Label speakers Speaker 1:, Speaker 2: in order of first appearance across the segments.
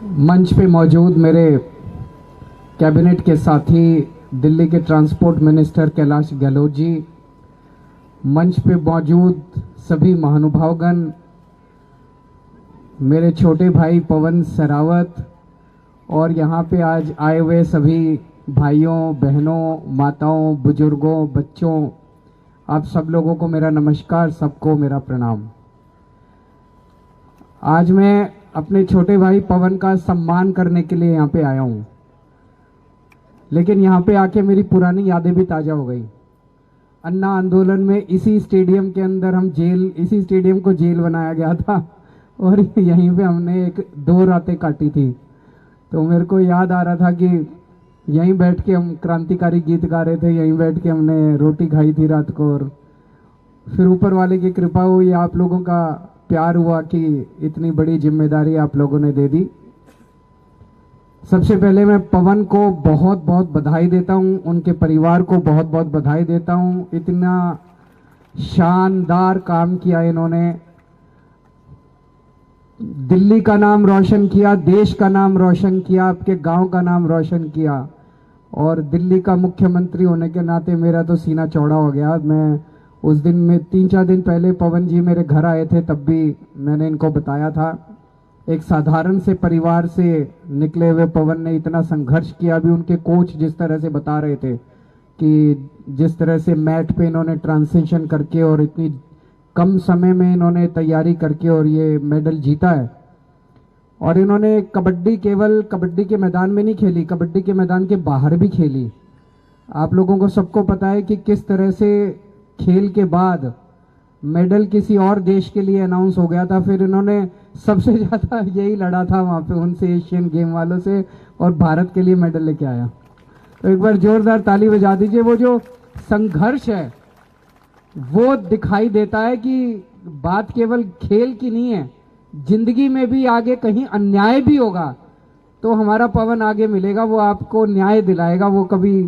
Speaker 1: मंच पे मौजूद मेरे कैबिनेट के साथी दिल्ली के ट्रांसपोर्ट मिनिस्टर कैलाश गहलोत जी, मंच पे मौजूद सभी महानुभावगण, मेरे छोटे भाई पवन सरावत और यहाँ पे आज आए हुए सभी भाइयों बहनों माताओं बुजुर्गों बच्चों, आप सब लोगों को मेरा नमस्कार, सबको मेरा प्रणाम। आज मैं अपने छोटे भाई पवन का सम्मान करने के लिए यहाँ पे आया हूँ, लेकिन यहाँ पे आके मेरी पुरानी यादें भी ताज़ा हो गई। अन्ना आंदोलन में इसी स्टेडियम के अंदर इसी स्टेडियम को जेल बनाया गया था और यहीं पे हमने 2 रातें काटी थी। तो मेरे को याद आ रहा था कि यहीं बैठ के हम क्रांतिकारी गीत गा रहे थे, यहीं बैठ के हमने रोटी खाई थी रात को, और फिर ऊपर वाले की कृपा हुई, आप लोगों का प्यार हुआ कि इतनी बड़ी जिम्मेदारी आप लोगों ने दे दी। सबसे पहले मैं पवन को बहुत बहुत बधाई देता हूं, उनके परिवार को बहुत बहुत बधाई देता हूं। इतना शानदार काम किया इन्होंने, दिल्ली का नाम रोशन किया, देश का नाम रोशन किया, आपके गांव का नाम रोशन किया, और दिल्ली का मुख्यमंत्री होने के नाते मेरा तो सीना चौड़ा हो गया। मैं उस दिन में 3-4 दिन पहले पवन जी मेरे घर आए थे, तब भी मैंने इनको बताया था, एक साधारण से परिवार से निकले हुए पवन ने इतना संघर्ष किया। भी उनके कोच जिस तरह से बता रहे थे कि जिस तरह से मैट पे इन्होंने ट्रांजिशन करके और इतनी कम समय में इन्होंने तैयारी करके और ये मेडल जीता है। और इन्होंने कबड्डी केवल कबड्डी के मैदान में नहीं खेली, कबड्डी के मैदान के बाहर भी खेली। आप लोगों को सबको पता है कि किस तरह से खेल के बाद मेडल किसी और देश के लिए अनाउंस हो गया था, फिर इन्होंने सबसे ज्यादा यही लड़ा था वहां पे उनसे, एशियन गेम वालों से, और भारत के लिए मेडल लेके आया। तो एक बार जोरदार ताली बजा दीजिए। वो जो संघर्ष है वो दिखाई देता है कि बात केवल खेल की नहीं है, जिंदगी में भी आगे कहीं अन्याय भी होगा तो हमारा पवन आगे मिलेगा, वो आपको न्याय दिलाएगा। वो कभी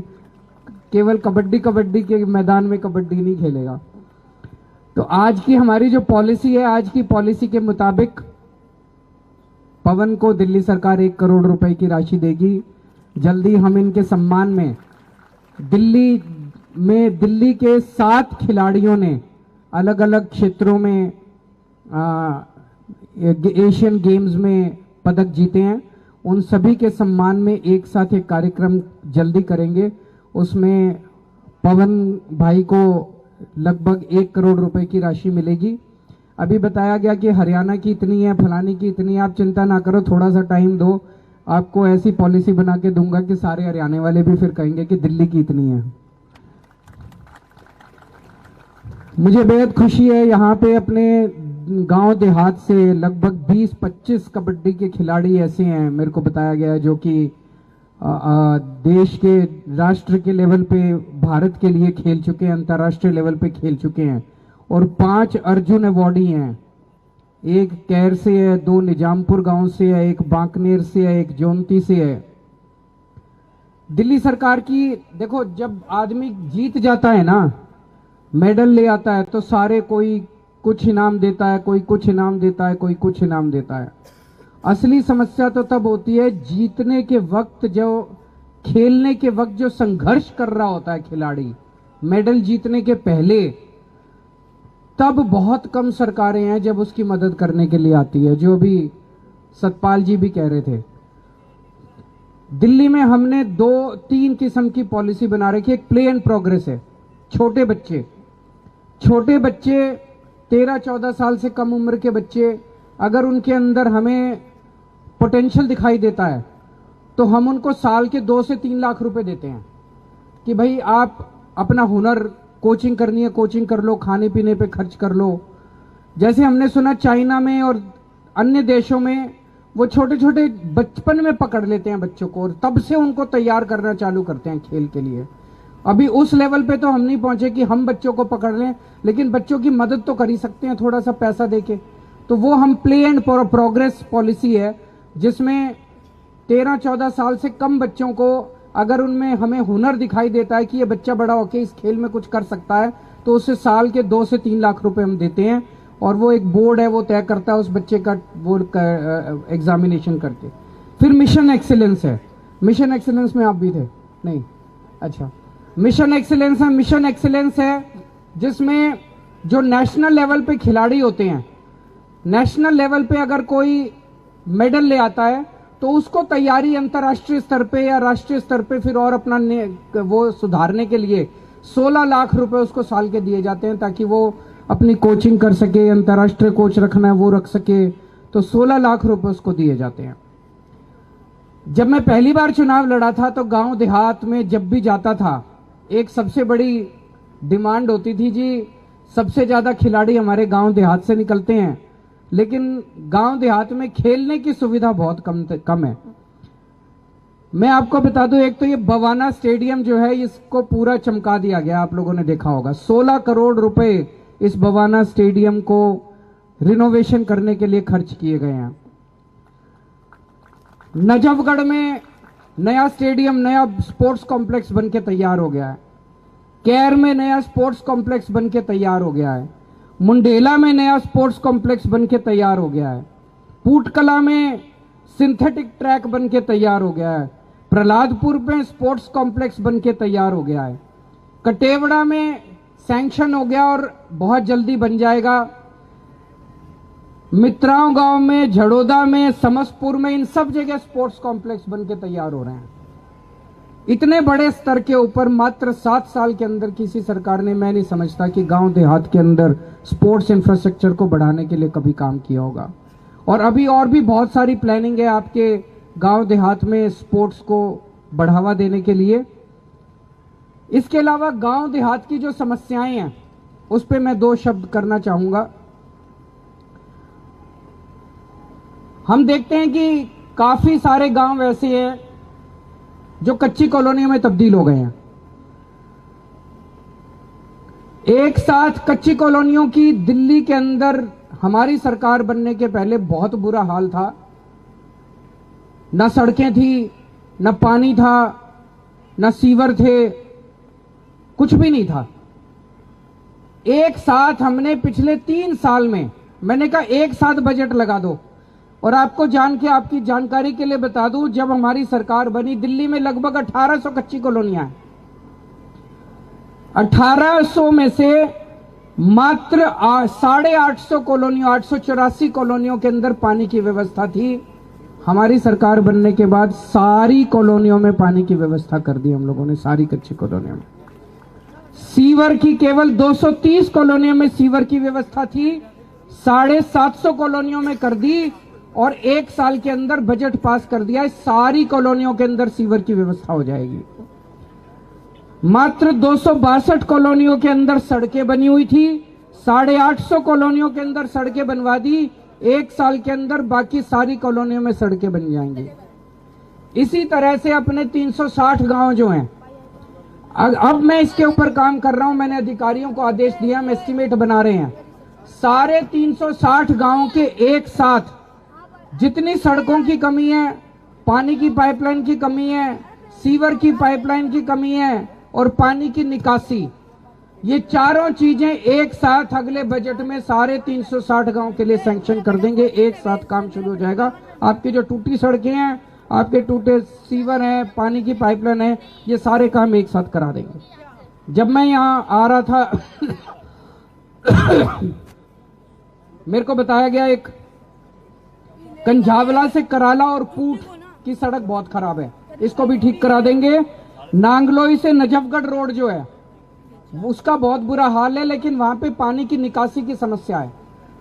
Speaker 1: केवल कबड्डी के मैदान में कबड्डी नहीं खेलेगा। तो आज की हमारी जो पॉलिसी है, आज की पॉलिसी के मुताबिक पवन को दिल्ली सरकार 1 करोड़ रुपए की राशि देगी। जल्दी हम इनके सम्मान में दिल्ली के 7 खिलाड़ियों ने अलग अलग क्षेत्रों में एशियन गेम्स में पदक जीते हैं, उन सभी के सम्मान में एक साथ एक कार्यक्रम जल्दी करेंगे। उसमें पवन भाई को लगभग 1 करोड़ रुपए की राशि मिलेगी। अभी बताया गया कि हरियाणा की इतनी है, फलानी की इतनी है, आप चिंता ना करो, थोड़ा सा टाइम दो, आपको ऐसी पॉलिसी बना के दूंगा कि सारे हरियाणा वाले भी फिर कहेंगे कि दिल्ली की इतनी है। मुझे बेहद खुशी है, यहाँ पे अपने गांव देहात से लगभग 20-25 कबड्डी के खिलाड़ी ऐसे हैं, मेरे को बताया गया है, जो कि देश के राष्ट्र के लेवल पे भारत के लिए खेल चुके हैं, अंतर्राष्ट्रीय लेवल पे खेल चुके हैं, और 5 अर्जुन अवॉर्डी हैं। एक कैर से है, 2 निजामपुर गांव से है, एक बांकनेर से है, एक जोंती से है। दिल्ली सरकार की देखो, जब आदमी जीत जाता है ना, मेडल ले आता है, तो सारे कोई कुछ इनाम देता है, कोई कुछ इनाम देता है, कोई कुछ इनाम देता है। असली समस्या तो तब होती है जीतने के वक्त, जो खेलने के वक्त जो संघर्ष कर रहा होता है खिलाड़ी, मेडल जीतने के पहले, तब बहुत कम सरकारें हैं जब उसकी मदद करने के लिए आती है, जो भी सतपाल जी भी कह रहे थे। दिल्ली में हमने 2-3 किस्म की पॉलिसी बना रखी है। एक प्ले एंड प्रोग्रेस है, छोटे बच्चे 13-14 साल से कम उम्र के बच्चे, अगर उनके अंदर हमें पोटेंशियल दिखाई देता है तो हम उनको साल के 2 से 3 लाख रुपए देते हैं कि भाई आप अपना हुनर, कोचिंग करनी है कोचिंग कर लो, खाने पीने पे खर्च कर लो। जैसे हमने सुना चाइना में और अन्य देशों में वो छोटे छोटे बचपन में पकड़ लेते हैं बच्चों को, और तब से उनको तैयार करना चालू करते हैं खेल के लिए। अभी उस लेवल पे तो हम नहीं पहुंचे कि हम बच्चों को पकड़ लें, लेकिन बच्चों की मदद तो कर ही सकते हैं थोड़ा सा पैसा देके। तो वो हम प्ले एंड प्रोग्रेस पॉलिसी है, जिसमें 13-14 साल से कम बच्चों को अगर उनमें हमें हुनर दिखाई देता है कि ये बच्चा बड़ा होके इस खेल में कुछ कर सकता है, तो उसे साल के 2 से 3 लाख रुपए हम देते हैं। और वो एक बोर्ड है, वो तय करता है उस बच्चे का बोर्ड का एग्जामिनेशन करके। फिर मिशन एक्सीलेंस है। मिशन एक्सीलेंस में आप भी थे? नहीं, अच्छा। मिशन एक्सीलेंस है, मिशन एक्सीलेंस है जिसमें जो नेशनल लेवल पे खिलाड़ी होते हैं, नेशनल लेवल पे अगर कोई मेडल ले आता है तो उसको तैयारी अंतर्राष्ट्रीय स्तर पे या राष्ट्रीय स्तर पे फिर और अपना वो सुधारने के लिए 16 लाख रुपए उसको साल के दिए जाते हैं, ताकि वो अपनी कोचिंग कर सके, अंतर्राष्ट्रीय कोच रखना है वो रख सके, तो 16 लाख रुपए उसको दिए जाते हैं। जब मैं पहली बार चुनाव लड़ा था तो गांव देहात में जब भी जाता था, एक सबसे बड़ी डिमांड होती थी, जी सबसे ज्यादा खिलाड़ी हमारे गांव देहात से निकलते हैं, लेकिन गांव देहात में खेलने की सुविधा बहुत कम है। मैं आपको बता दूं, एक तो ये बवाना स्टेडियम जो है इसको पूरा चमका दिया गया, आप लोगों ने देखा होगा। 16 करोड़ रुपए इस बवाना स्टेडियम को रिनोवेशन करने के लिए खर्च किए गए हैं। नजफगढ़ में नया स्टेडियम, नया स्पोर्ट्स कॉम्प्लेक्स बनके तैयार हो गया है। कैर में नया स्पोर्ट्स कॉम्प्लेक्स बनके तैयार हो गया है। मुंडेला में नया स्पोर्ट्स कॉम्प्लेक्स बनके तैयार हो गया है। पूटकला में सिंथेटिक ट्रैक बनके तैयार हो गया है। प्रहलादपुर में स्पोर्ट्स कॉम्प्लेक्स बनके तैयार हो गया है। कटेवड़ा में सैंक्शन हो गया और बहुत जल्दी बन जाएगा। मित्राओं गांव में, झड़ोदा में, समसपुर में, इन सब जगह स्पोर्ट्स कॉम्प्लेक्स बनके तैयार हो रहे हैं। इतने बड़े स्तर के ऊपर मात्र 7 साल के अंदर किसी सरकार ने, मैं नहीं समझता कि गांव देहात के अंदर स्पोर्ट्स इंफ्रास्ट्रक्चर को बढ़ाने के लिए कभी काम किया होगा। और अभी और भी बहुत सारी प्लानिंग है आपके गांव देहात में स्पोर्ट्स को बढ़ावा देने के लिए। इसके अलावा गांव देहात की जो समस्याएं हैं उस पे मैं 2 शब्द करना चाहूंगा। हम देखते हैं कि काफी सारे गांव ऐसे हैं जो कच्ची कॉलोनियों में तब्दील हो गए हैं। एक साथ कच्ची कॉलोनियों की दिल्ली के अंदर हमारी सरकार बनने के पहले बहुत बुरा हाल था। न सड़कें थी, न पानी था, न सीवर थे, कुछ भी नहीं था। एक साथ हमने पिछले 3 साल में, मैंने कहा एक साथ बजट लगा दो। और आपको जान के, आपकी जानकारी के लिए बता दूं, जब हमारी सरकार बनी दिल्ली में लगभग 1800 कच्ची कॉलोनियां हैं। 1800 में से मात्र 850 कॉलोनियों, 884 कॉलोनियों के अंदर पानी की व्यवस्था थी। हमारी सरकार बनने के बाद सारी कॉलोनियों में पानी की व्यवस्था कर दी हम लोगों ने, सारी कच्ची कॉलोनियों में। सीवर की केवल 230 कॉलोनियों में सीवर की व्यवस्था थी, 750 कॉलोनियों में कर दी और 1 साल के अंदर बजट पास कर दिया। सारी कॉलोनियों के अंदर सीवर की व्यवस्था हो जाएगी। मात्र 262 कॉलोनियों के अंदर सड़कें बनी हुई थी, 850 कॉलोनियों के अंदर सड़कें बनवा दी। 1 साल के अंदर बाकी सारी कॉलोनियों में सड़कें बन जाएंगी। इसी तरह से अपने 360 गांव जो हैं, अब मैं इसके ऊपर काम कर रहा हूं, मैंने अधिकारियों को आदेश दिया, हम एस्टीमेट बना रहे हैं। सारे 360 गांव के एक साथ जितनी सड़कों की कमी है, पानी की पाइपलाइन की कमी है, सीवर की पाइपलाइन की कमी है और पानी की निकासी, ये चारों चीजें एक साथ अगले बजट में सारे 360 गांव के लिए सैंक्शन कर देंगे। एक साथ काम शुरू हो जाएगा। आपकी जो टूटी सड़कें हैं, आपके टूटे सीवर हैं, पानी की पाइपलाइन है, ये सारे काम एक साथ करा देंगे। जब मैं यहां आ रहा था मेरे को बताया गया एक कंझावला से कराला और पूट की सड़क बहुत खराब है, इसको भी ठीक करा देंगे। नांगलोई से नजफगढ़ रोड जो है उसका बहुत बुरा हाल है, लेकिन वहां पे पानी की निकासी की समस्या है,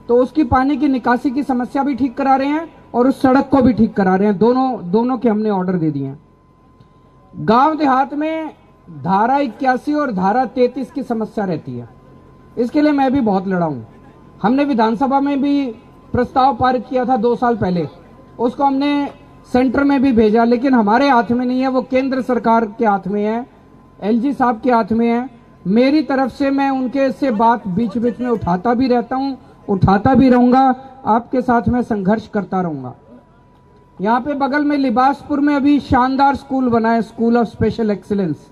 Speaker 1: तो उसकी पानी की निकासी की समस्या भी ठीक करा रहे हैं और उस सड़क को भी ठीक करा रहे हैं। दोनों के हमने ऑर्डर दे दिए हैं। गांव देहात में धारा 81 और धारा 33 की समस्या रहती है, इसके लिए मैं भी बहुत लड़ा हूं। हमने विधानसभा में भी प्रस्ताव पारित किया था 2 साल पहले, उसको हमने सेंटर में भी भेजा, लेकिन हमारे हाथ में नहीं है, वो केंद्र सरकार के हाथ में है, एलजी साहब के हाथ में है। मेरी तरफ से मैं उनके से बात बीच बीच में उठाता भी रहता हूं, उठाता भी रहूंगा, आपके साथ में संघर्ष करता रहूंगा। यहाँ पे बगल में लिबासपुर में अभी शानदार स्कूल बना है, स्कूल ऑफ स्पेशल एक्सीलेंस।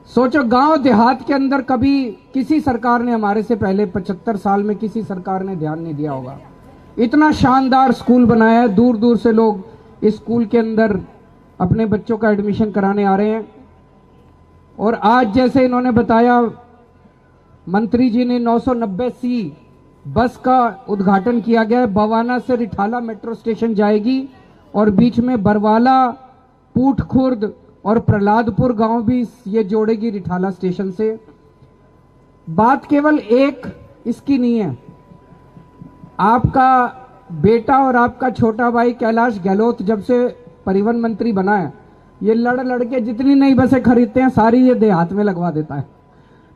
Speaker 1: सोचो गांव देहात के अंदर कभी किसी सरकार ने, हमारे से पहले 75 साल में किसी सरकार ने ध्यान नहीं दिया होगा। इतना शानदार स्कूल बनाया है, दूर दूर से लोग इस स्कूल के अंदर अपने बच्चों का एडमिशन कराने आ रहे हैं। और आज जैसे इन्होंने बताया, मंत्री जी ने 990C बस का उद्घाटन किया गया है। बवाना से रिठाला मेट्रो स्टेशन जाएगी और बीच में बरवाला, पूठ खुर्द और प्रहलादपुर गांव भी ये जोड़ेगी रिठाला स्टेशन से। बात केवल एक इसकी नहीं है, आपका बेटा और आपका छोटा भाई कैलाश गहलोत जब से परिवहन मंत्री बना है, ये लड़ के जितनी नई बसें खरीदते हैं सारी ये देहात में लगवा देता है।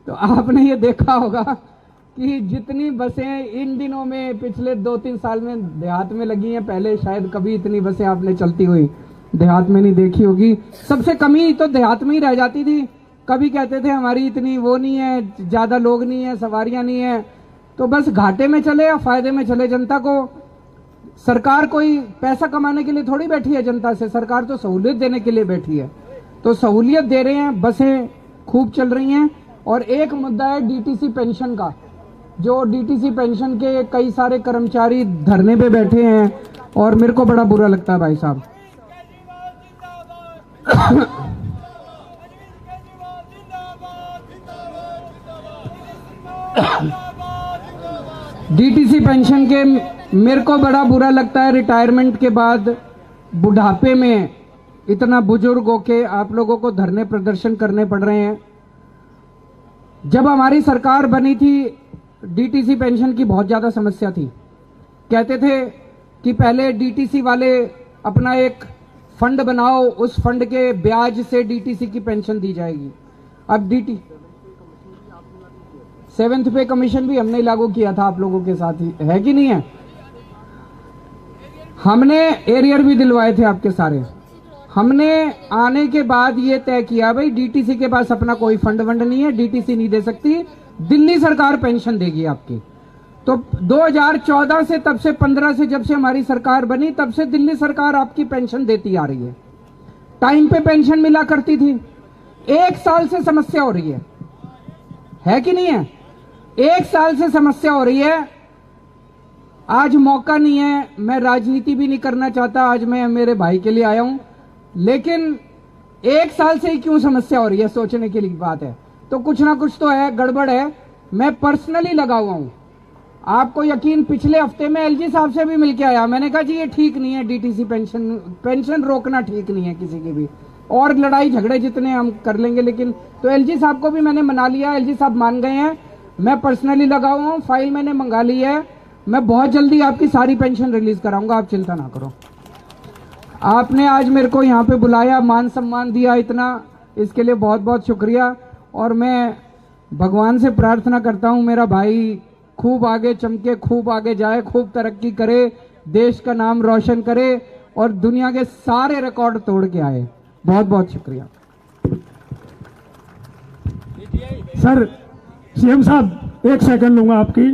Speaker 1: तो आपने ये देखा होगा कि जितनी बसें इन दिनों में पिछले 2-3 साल में देहात में लगी हैं, पहले शायद कभी इतनी बसें आपने चलती हुई देहात में नहीं देखी होगी। सबसे कमी तो देहात में ही रह जाती थी। कभी कहते थे हमारी इतनी वो नहीं है, ज्यादा लोग नहीं है, सवारियां नहीं है, तो बस घाटे में चले या फायदे में चले जनता को। सरकार कोई पैसा कमाने के लिए थोड़ी बैठी है जनता से, सरकार तो सहूलियत देने के लिए बैठी है। तो सहूलियत दे रहे हैं, बसें खूब चल रही हैं। और एक मुद्दा है डीटीसी पेंशन का, जो डीटीसी पेंशन के कई सारे कर्मचारी धरने पे बैठे हैं और मेरे को बड़ा बुरा लगता है भाई साहब। डीटीसी पेंशन के मेरे को बड़ा बुरा लगता है। रिटायरमेंट के बाद बुढ़ापे में इतना बुजुर्ग होके आप लोगों को धरने प्रदर्शन करने पड़ रहे हैं। जब हमारी सरकार बनी थी, डीटीसी पेंशन की बहुत ज्यादा समस्या थी। कहते थे कि पहले डीटीसी वाले अपना एक फंड बनाओ, उस फंड के ब्याज से डीटीसी की पेंशन दी जाएगी। अब सेवेंथ पे कमीशन भी हमने लागू किया था आप लोगों के साथ ही, है कि नहीं है? हमने एरियर भी दिलवाए थे आपके सारे। हमने आने के बाद ये तय किया भाई डीटीसी के पास अपना कोई फंड वंड नहीं है, डीटीसी नहीं दे सकती, दिल्ली सरकार पेंशन देगी आपकी। तो 2014 से, तब से 15 से जब से हमारी सरकार बनी, तब से दिल्ली सरकार आपकी पेंशन देती आ रही है। टाइम पे पेंशन मिला करती थी। 1 साल से समस्या हो रही है कि नहीं है? 1 साल से समस्या हो रही है। आज मौका नहीं है, मैं राजनीति भी नहीं करना चाहता, आज मैं मेरे भाई के लिए आया हूं, लेकिन 1 साल से ही क्यों समस्या हो रही है सोचने के लिए बात है। तो कुछ ना कुछ तो है, गड़बड़ है। मैं पर्सनली लगा हुआ हूं, आपको यकीन, पिछले हफ्ते में एलजी साहब से भी मिलके आया। मैंने कहा जी ये ठीक नहीं है, डीटीसी पेंशन रोकना ठीक नहीं है किसी की भी, और लड़ाई झगड़े जितने हम कर लेंगे, लेकिन तो एलजी साहब को भी मैंने मना लिया, एलजी साहब मान गए हैं। मैं पर्सनली लगा हुआ हूं, फाइल मैंने मंगा ली है, मैं बहुत जल्दी आपकी सारी पेंशन रिलीज कराऊंगा, आप चिंता ना करो। आपने आज मेरे को यहाँ पे बुलाया, मान सम्मान दिया इतना, इसके लिए बहुत बहुत शुक्रिया। और मैं भगवान से प्रार्थना करता हूँ मेरा भाई खूब आगे चमके, खूब आगे जाए, खूब तरक्की करे, देश का नाम रोशन करे और दुनिया के सारे रिकॉर्ड तोड़ के आए। बहुत बहुत शुक्रिया।
Speaker 2: सर, सीएम साहब 1 सेकंड लूंगा आपकी।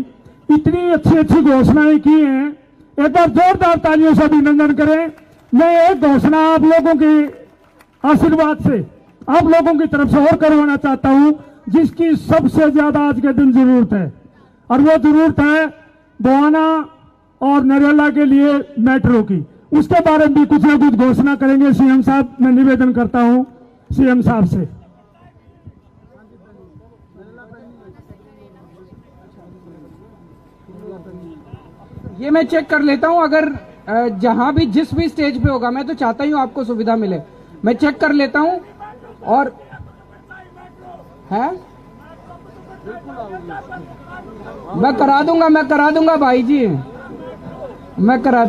Speaker 2: इतनी अच्छी अच्छी घोषणाएं की हैं, एक बार जोरदार तालियों से अभिनंदन करें। मैं एक घोषणा आप लोगों के आशीर्वाद से, आप लोगों की तरफ से और करवाना चाहता हूं, जिसकी सबसे ज्यादा आज के दिन जरूरत है, और वो जरूरत है बवाना और नरेला के लिए मेट्रो की। उसके बारे में भी कुछ ना कुछ घोषणा करेंगे सीएम साहब। मैं निवेदन करता हूं सीएम साहब से।
Speaker 1: ये मैं चेक कर लेता हूं, अगर जहां भी जिस भी स्टेज पे होगा, मैं तो चाहता ही हूं आपको सुविधा मिले, मैं चेक कर लेता हूं। और है मैं करा दूंगा भाई जी, मैं करा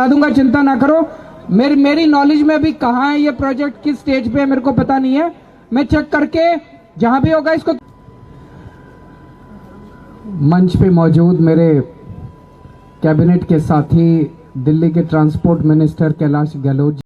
Speaker 1: दूंगा, चिंता ना करो। मेरी नॉलेज में अभी कहाँ है ये प्रोजेक्ट, किस स्टेज पे है मेरे को पता नहीं है, मैं चेक करके जहां भी होगा इसको। मंच पे मौजूद मेरे कैबिनेट के साथी दिल्ली के ट्रांसपोर्ट मिनिस्टर कैलाश गहलोत